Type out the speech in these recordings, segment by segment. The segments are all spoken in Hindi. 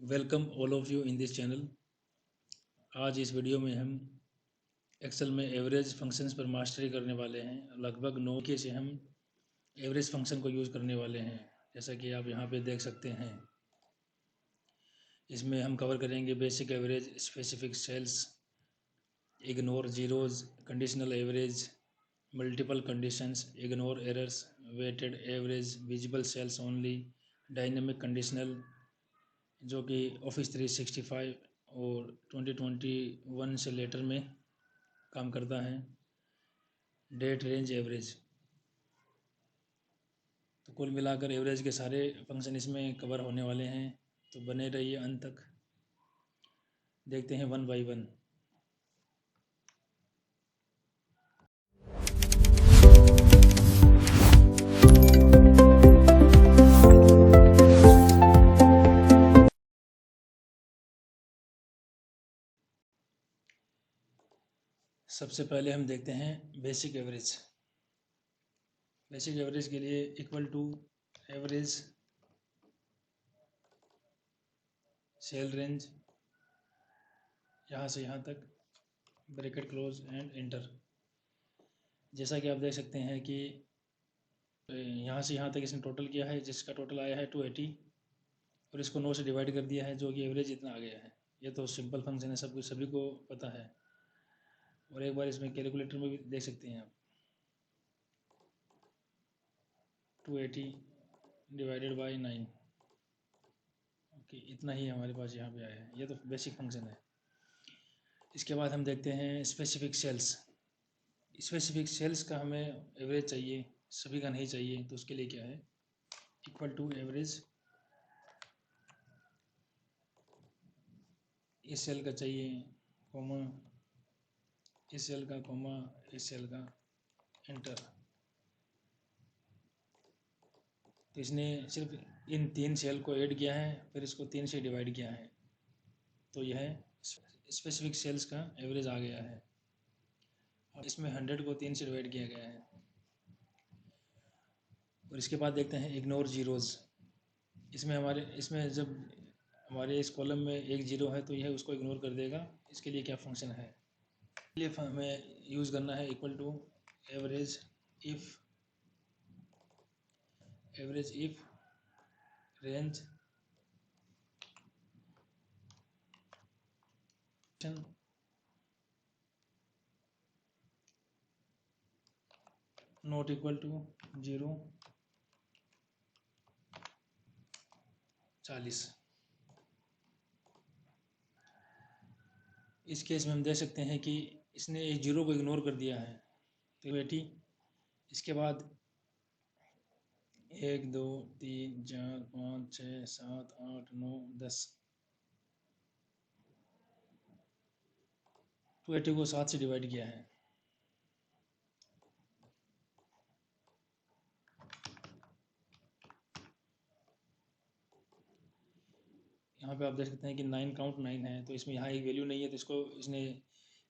Welcome all of you in this channel. आज इस वीडियो में हम एक्सेल में एवरेज फंक्शंस पर मास्टरी करने वाले हैं। लगभग 9 के से हम एवरेज फंक्शन को यूज़ करने वाले हैं, जैसा कि आप यहाँ पे देख सकते हैं। इसमें हम कवर करेंगे basic average, specific cells, ignore zeros, conditional average, multiple conditions, ignore errors, weighted average, visible cells only, dynamic conditional जो कि ऑफिस 365 और 2021 से लेटर में काम करता है, डेट रेंज एवरेज। तो कुल मिलाकर एवरेज के सारे फंक्शन इसमें कवर होने वाले हैं, तो बने रहिए अंत तक। देखते हैं वन बाय वन। सबसे पहले हम देखते हैं बेसिक एवरेज। बेसिक एवरेज के लिए equal to average cell range, यहाँ से यहाँ तक, ब्रैकेट क्लोज एंड एंटर। जैसा कि आप देख सकते हैं कि यहाँ से यहाँ तक इसने टोटल किया है, जिसका टोटल आया है 280, और इसको 9 से डिवाइड कर दिया है, जो कि एवरेज इतना आ गया है। ये तो सिंपल फंक्शन है, सब कुछ सभी को पता है। और एक बार इसमें कैलकुलेटर में भी देख सकते हैं आप, 280 डिवाइडेड बाई 9। ओके, इतना ही हमारे पास यहाँ पे आया है। ये तो बेसिक फंक्शन है। इसके बाद हम देखते हैं स्पेसिफिक सेल्स। स्पेसिफिक सेल्स का हमें एवरेज चाहिए, सभी का नहीं चाहिए, तो उसके लिए क्या है, इक्वल टू एवरेज इस सेल का चाहिए, कॉमा इस सेल का, कॉमा इस सेल का, एंटर। तो इसने सिर्फ इन 3 सेल को ऐड किया है, फिर इसको 3 से डिवाइड किया है, तो यह स्पेसिफिक सेल्स का एवरेज आ गया है। और इसमें 100 को 3 से डिवाइड किया गया है। और इसके बाद देखते हैं इग्नोर जीरोज़। इसमें जब हमारे इस कॉलम में एक जीरो है, तो यह उसको इग्नोर कर देगा। इसके लिए क्या फंक्शन है, इसके लिए हमें यूज़ करना है equal to average if range not equal to 0 40। इस केस में हम देख सकते हैं कि इसने एक जीरो को इग्नोर कर दिया है, तो 80। इसके बाद 1 2 3 4 5 6 7 8 9 10, तो 80 को 7 से डिवाइड किया है। यहाँ पे आप देख सकते हैं कि 9 काउंट 9 है, तो इसमें यहाँ एक वैल्यू नहीं है, तो इसको इसने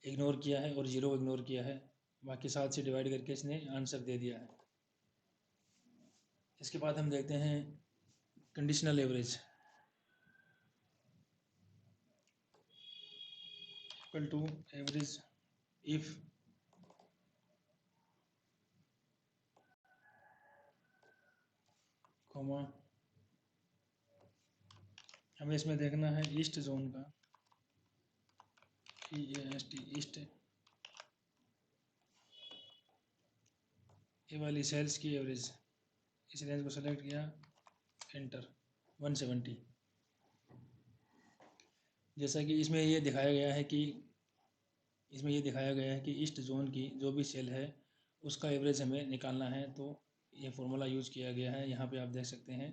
इग्नोर किया है और 0 इग्नोर किया है। बाकी 7 से डिवाइड करके इसने आंसर दे दिया है। इसके बाद हम देखते हैं conditional average equal to average if comma, हमें इसमें देखना है ईस्ट जोन का, EAST ईस्ट, ये वाली सेल्स की एवरेज। इस रेंज को सेलेक्ट किया, एंटर, 170। जैसा कि इसमें ये दिखाया गया है कि ईस्ट जोन की जो भी सेल है उसका एवरेज हमें निकालना है, तो ये फॉर्मूला यूज़ किया गया है। यहाँ पे आप देख सकते हैं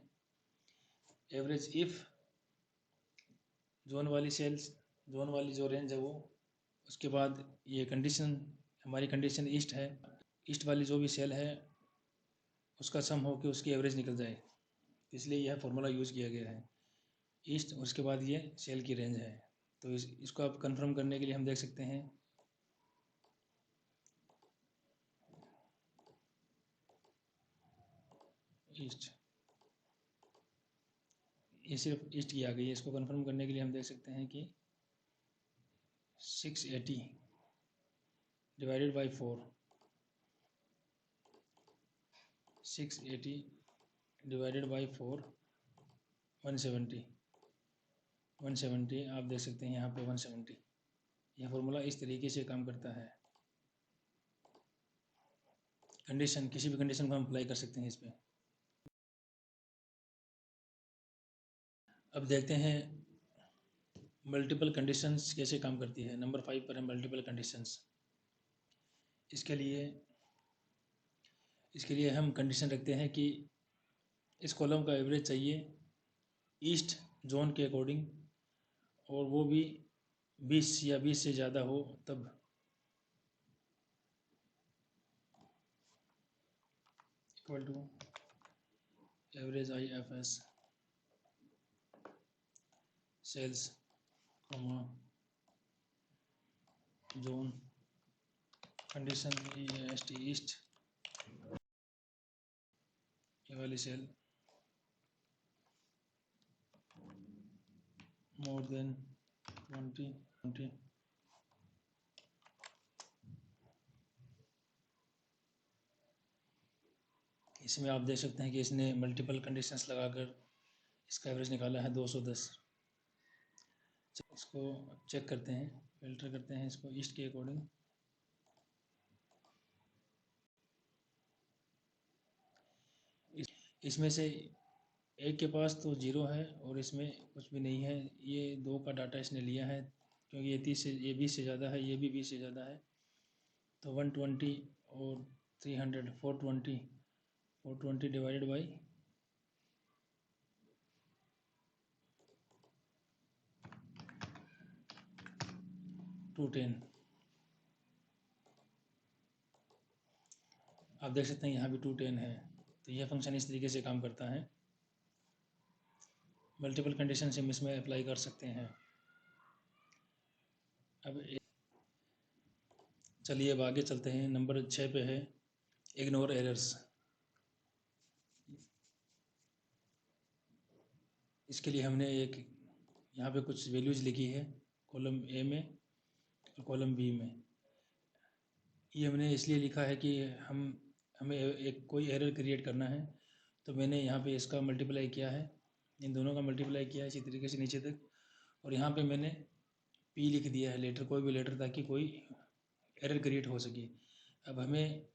एवरेज इफ़ जोन वाली जो रेंज है वो, उसके बाद ये कंडीशन, हमारी कंडीशन ईस्ट है, ईस्ट वाली जो भी सेल है उसका सम हो के उसकी एवरेज निकल जाए, इसलिए यह फॉर्मूला यूज़ किया गया है ईस्ट। उसके बाद ये सेल की रेंज है। तो इसको आप कंफर्म करने के लिए हम देख सकते हैं ईस्ट ये सिर्फ ईस्ट की आ गई है। इसको कंफर्म करने के लिए हम देख सकते हैं कि 680 डिवाइडेड बाई 4, 680 डिवाइडेड बाई 4 170, 170 आप देख सकते हैं यहाँ पे 170। यह फॉर्मूला इस तरीके से काम करता है। कंडीशन, किसी भी कंडीशन को हम अप्लाई कर सकते हैं इस पर। अब देखते हैं मल्टीपल कंडीशंस कैसे काम करती है। नंबर 5 पर है मल्टीपल कंडीशंस। इसके लिए हम कंडीशन रखते हैं कि इस कॉलम का एवरेज चाहिए ईस्ट जोन के अकॉर्डिंग, और वो भी 20 या 20 से ज़्यादा हो तब। Equal to average IFS cells zone condition EST east, ये वाली सेल मोर देन 20। इसमें आप देख सकते हैं कि इसने मल्टीपल कंडीशंस लगाकर इसका एवरेज निकाला है 210। इसको चेक करते हैं, फिल्टर करते हैं इसको ईस्ट के अकॉर्डिंग। इसमें से एक के पास तो 0 है और इसमें कुछ भी नहीं है। ये 2 का डाटा इसने लिया है क्योंकि ये 30 से, ये 20 से ज़्यादा है, ये भी 20 से ज़्यादा है। तो 120 और 300 420 डिवाइडेड बाई 210। आप देख सकते हैं यहाँ भी 210 है। तो यह फंक्शन इस तरीके से काम करता है। मल्टीपल कंडीशन से हम इसमें अप्लाई कर सकते हैं। अब चलिए अब आगे चलते हैं। नंबर 6 पे है इग्नोर एरर्स। इसके लिए हमने एक यहाँ पे कुछ वैल्यूज़ लिखी है कॉलम ए में और कॉलम बी में। ये हमने इसलिए लिखा है कि हमें एक कोई एरर क्रिएट करना है, तो मैंने यहाँ पे इसका मल्टीप्लाई किया है, इन दोनों का मल्टीप्लाई किया है इसी तरीके से नीचे तक, और यहाँ पे मैंने पी लिख दिया है लेटर, कोई भी लेटर, ताकि कोई एरर क्रिएट हो सके। अब हमें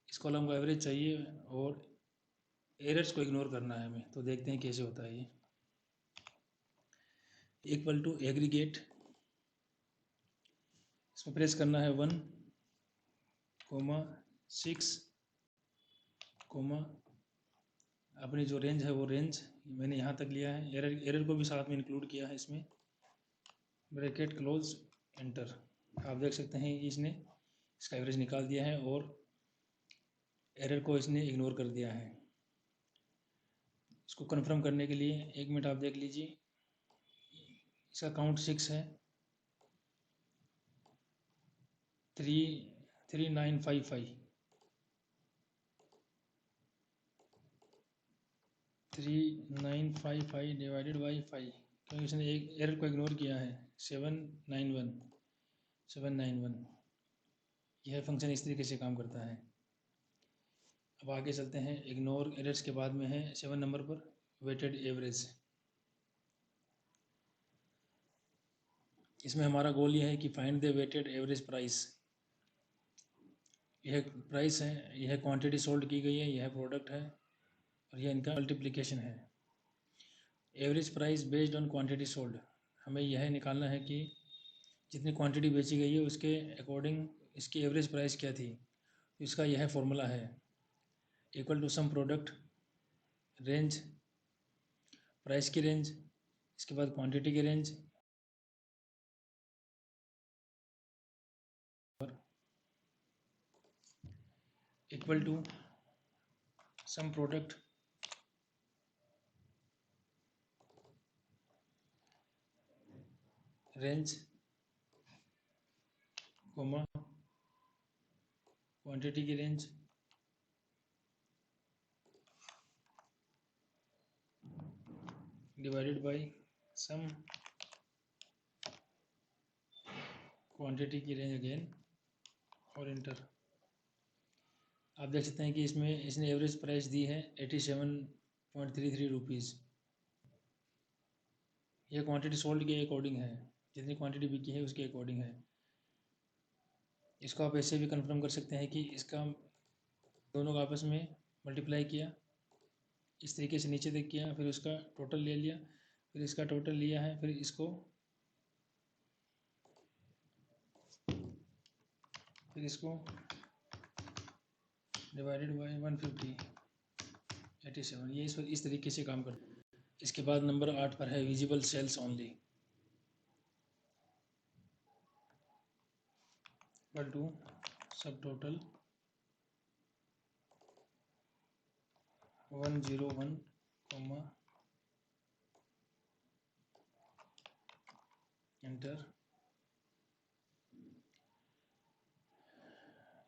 इस कॉलम का एवरेज चाहिए और एरर्स को इग्नोर करना है हमें। तो देखते हैं कैसे होता है ये। इक्वल टू एग्रीगेट, इसमें प्रेस करना है 1, 6, अपनी जो रेंज है वो रेंज मैंने यहाँ तक लिया है। एरर को भी साथ में इंक्लूड किया है इसमें, ब्रैकेट क्लोज एंटर। आप देख सकते हैं इसने इसका एवरेज निकाल दिया है और एरर को इसने इग्नोर कर दिया है। इसको कंफर्म करने के लिए 1 मिनट आप देख लीजिए। इसका काउंट 6 है, 3955 3955 डिवाइडेड बाई 5, क्योंकि इसने एक एरर को इग्नोर किया है। 791। यह फंक्शन इस तरीके से काम करता है। अब आगे चलते हैं। इग्नोर एरर्स के बाद में है 7 नंबर पर वेटेड एवरेज। इसमें हमारा गोल यह है कि find the weighted average price. यह प्राइस है, यह क्वांटिटी सोल्ड की गई है, यह प्रोडक्ट है और यह इनका मल्टीप्लिकेशन है। Average price based on quantity sold, हमें यह निकालना है कि जितनी क्वांटिटी बेची गई है उसके अकॉर्डिंग इसकी एवरेज प्राइस क्या थी। इसका यह फॉर्मूला है, equal to sum product range, price की रेंज, इसके बाद क्वांटिटी की range, equal to sum product range, comma quantity की range, divided by sum quantity की रेंज अगेन और इंटर। आप देख सकते हैं कि इसमें इसने एवरेज प्राइस दी है 87.33 रुपीज़। ये क्वांटिटी सोल्ड के अकॉर्डिंग है, जितनी क्वांटिटी बिकी है उसके अकॉर्डिंग है। इसको आप ऐसे भी कंफर्म कर सकते हैं कि इसका दोनों का आपस में मल्टीप्लाई किया, इस तरीके से नीचे तक किया, फिर उसका टोटल ले लिया, फिर इसका टोटल लिया है, फिर इसको डिवाइडेड बाय 150/87। ये इस तरीके से काम करता है। इसके बाद नंबर 8 पर है visible cells only equal to subtotal 101, enter.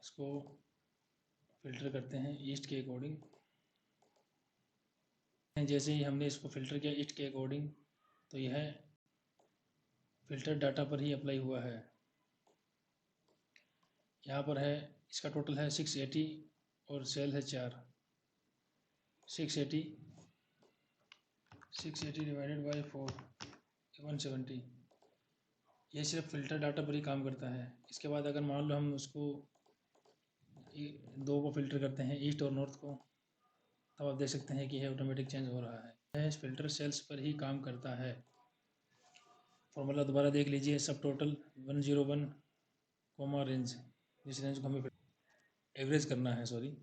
इसको फिल्टर करते हैं ईस्ट के अकॉर्डिंग। जैसे ही हमने इसको फिल्टर किया ईस्ट के अकॉर्डिंग, तो यह फिल्टर डाटा पर ही अप्लाई हुआ है। यहाँ पर है इसका टोटल है 680 और सेल है 4। 680 डिवाइडेड बाय 4 170। ये सिर्फ फिल्टर डाटा पर ही काम करता है। इसके बाद अगर मान लो हम उसको दो को फिल्टर करते हैं ईस्ट और नॉर्थ को, तब आप देख सकते हैं कि यह ऑटोमेटिक चेंज हो रहा है। फिल्टर सेल्स पर ही काम करता है। फॉर्मूला दोबारा देख लीजिए, सब टोटल 101 रेंज, जिस रेंज को हमें एवरेज करना है, सॉरी।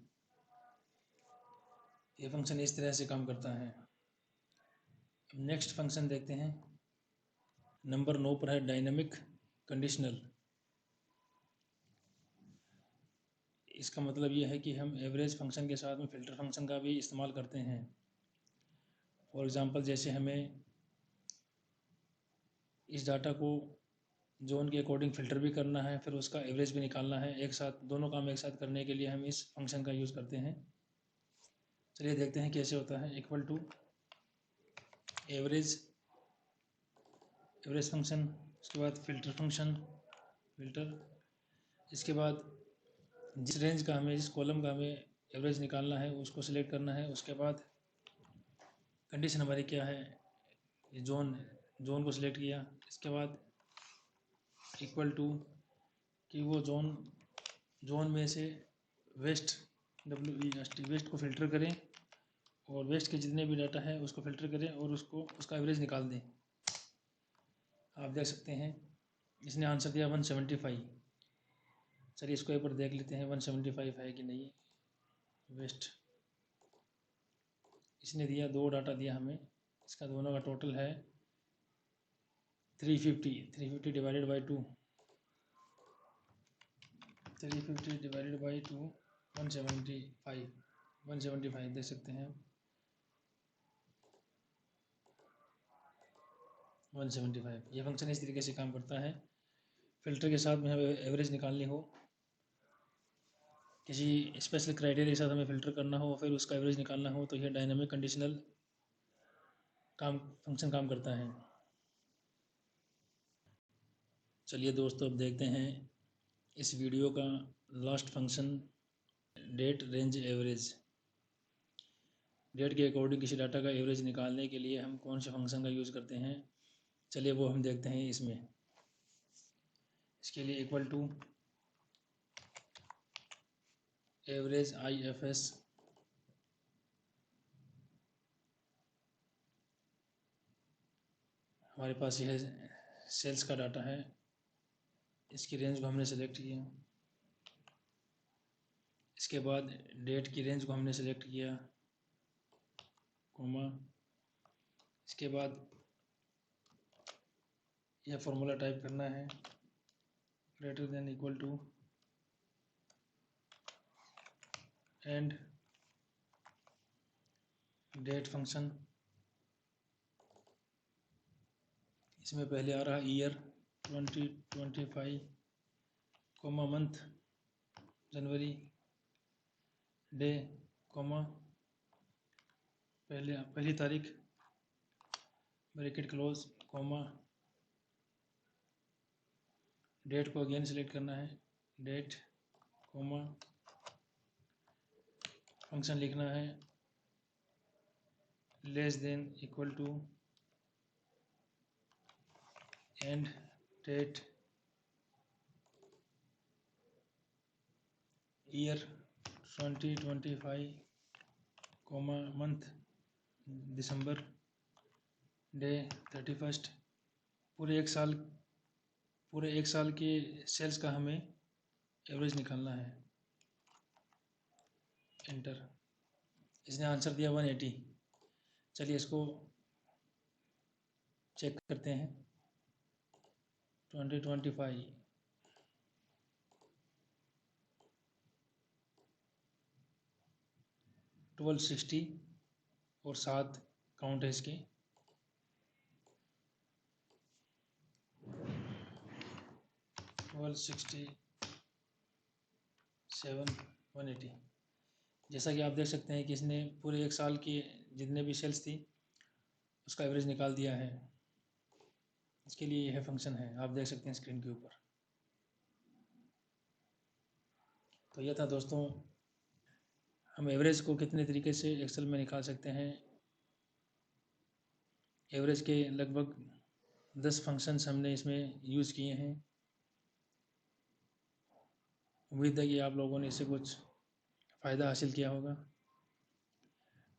ये फंक्शन इस तरह से काम करता है। अब नेक्स्ट फंक्शन देखते हैं। नंबर 9 पर है डायनामिक कंडीशनल। इसका मतलब ये है कि हम एवरेज फंक्शन के साथ में फ़िल्टर फंक्शन का भी इस्तेमाल करते हैं। फॉर एग्ज़ाम्पल, जैसे हमें इस डाटा को जोन के अकॉर्डिंग फ़िल्टर भी करना है, फिर उसका एवरेज भी निकालना है, एक साथ दोनों काम एक साथ करने के लिए हम इस फंक्शन का यूज़ करते हैं। चलिए देखते हैं कैसे होता है। इक्वल टू एवरेज फंक्शन, उसके बाद फ़िल्टर फंक्शन, इसके बाद जिस रेंज का हमें, जिस कॉलम का हमें एवरेज निकालना है उसको सिलेक्ट करना है। उसके बाद कंडीशन हमारी क्या है, ये जोन को सिलेक्ट किया। इसके बाद इक्वल टू कि वो जोन में से वेस्ट वेस्ट को फ़िल्टर करें, और वेस्ट के जितने भी डाटा है उसको फ़िल्टर करें और उसका एवरेज निकाल दें। आप देख सकते हैं इसने आंसर दिया 175। चलिए इसको एक बार देख लेते हैं 175 है कि नहीं। वेस्ट इसने दिया, दो डाटा दिया हमें, इसका दोनों का टोटल है 350 डिवाइडेड बाई 2, 350 डिवाइडेड बाई 2 175 देख सकते हैं 175। ये फंक्शन इस तरीके से काम करता है। फ़िल्टर के साथ में हमें एवरेज निकालनी हो, किसी स्पेशल क्राइटेरिया के साथ हमें फ़िल्टर करना हो, फिर उसका एवरेज निकालना हो, तो यह डायनामिक कंडीशनल फंक्शन काम करता है। चलिए दोस्तों, अब देखते हैं इस वीडियो का last function, date range average. Date के अकॉर्डिंग किसी डाटा का एवरेज निकालने के लिए हम कौन से फंक्शन का यूज़ करते हैं, चलिए वो हम देखते हैं इसमें। इसके लिए इक्वल टू एवरेज IFS, हमारे पास यह सेल्स का डाटा है, इसकी रेंज को हमने सेलेक्ट किया। इसके बाद डेट की रेंज को हमने सेलेक्ट किया, कोमा। इसके बाद यह फॉर्मूला टाइप करना है, greater than equal to end date function. इसमें पहले आ रहा ईयर 2025, कोमा मंथ जनवरी, डे, कोमा पहली तारीख ब्रैकेट क्लोज, कॉमा, डेट को अगेन सिलेक्ट करना है, डेट, कॉमा, फंक्शन लिखना है less than equal to end date year 2025, comma, month दिसंबर, डे 31st। पूरे एक साल के सेल्स का हमें एवरेज निकालना है। एंटर। इसने आंसर दिया 180। चलिए इसको चेक करते हैं। 2025 1260 और 7 काउंट है इसके। 1260 7 180। जैसा कि आप देख सकते हैं कि इसने पूरे एक साल की जितने भी सेल्स थी उसका एवरेज निकाल दिया है। इसके लिए यह फंक्शन है, आप देख सकते हैं स्क्रीन के ऊपर। तो यह था दोस्तों, हम एवरेज को कितने तरीके से एक्सेल में निकाल सकते हैं। एवरेज के लगभग 10 फंक्शंस हमने इसमें यूज़ किए हैं। उम्मीद है कि आप लोगों ने इससे कुछ फ़ायदा हासिल किया होगा।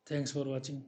Thanks for watching.